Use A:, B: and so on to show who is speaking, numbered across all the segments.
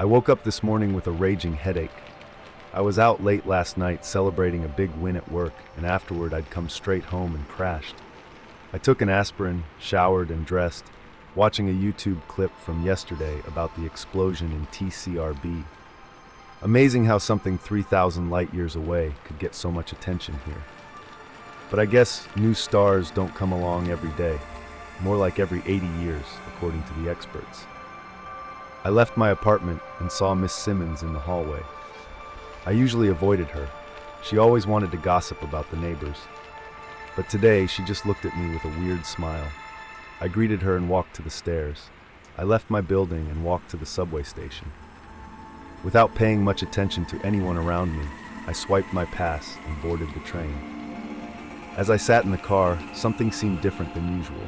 A: I woke up this morning with a raging headache. I was out late last night celebrating a big win at work, and afterward I'd come straight home and crashed. I took an aspirin, showered, and dressed, watching a YouTube clip from yesterday about the explosion in TCRB. Amazing how something 3,000 light years away could get so much attention here. But I guess new stars don't come along every day, more like every 80 years, according to the experts. I left my apartment and saw Miss Simmons in the hallway. I usually avoided her. She always wanted to gossip about the neighbors. But today, she just looked at me with a weird smile. I greeted her and walked to the stairs. I left my building and walked to the subway station. Without paying much attention to anyone around me, I swiped my pass and boarded the train. As I sat in the car, something seemed different than usual.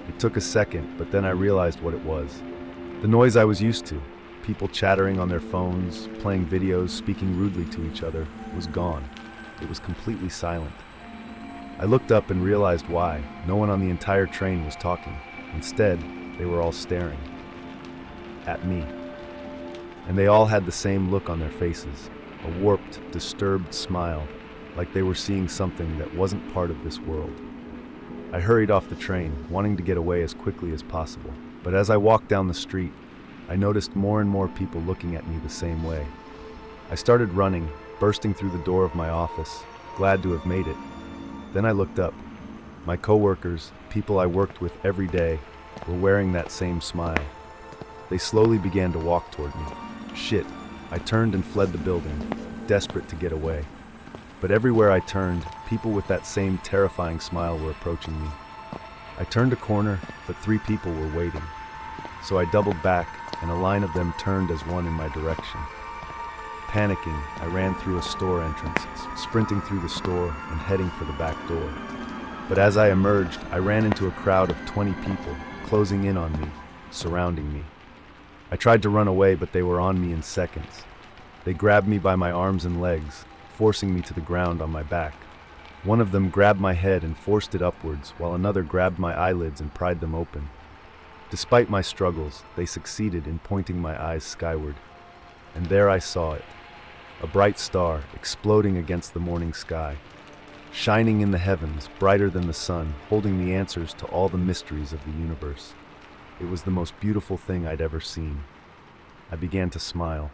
A: It took a second, but then I realized what it was. The noise I was used to, people chattering on their phones, playing videos, speaking rudely to each other, was gone. It was completely silent. I looked up and realized why. No one on the entire train was talking. Instead, they were all staring at me. And they all had the same look on their faces, a warped, disturbed smile, like they were seeing something that wasn't part of this world. I hurried off the train, wanting to get away as quickly as possible. But as I walked down the street, I noticed more and more people looking at me the same way. I started running, bursting through the door of my office, glad to have made it. Then I looked up. My coworkers, people I worked with every day, were wearing that same smile. They slowly began to walk toward me. Shit, I turned and fled the building, desperate to get away. But everywhere I turned, people with that same terrifying smile were approaching me. I turned a corner, but 3 people were waiting. So I doubled back, and a line of them turned as one in my direction. Panicking, I ran through a store entrance, sprinting through the store and heading for the back door. But as I emerged, I ran into a crowd of 20 people, closing in on me, surrounding me. I tried to run away, but they were on me in seconds. They grabbed me by my arms and legs, forcing me to the ground on my back. One of them grabbed my head and forced it upwards, while another grabbed my eyelids and pried them open. Despite my struggles, they succeeded in pointing my eyes skyward. And there I saw it, a bright star exploding against the morning sky, shining in the heavens, brighter than the sun, holding the answers to all the mysteries of the universe. It was the most beautiful thing I'd ever seen. I began to smile.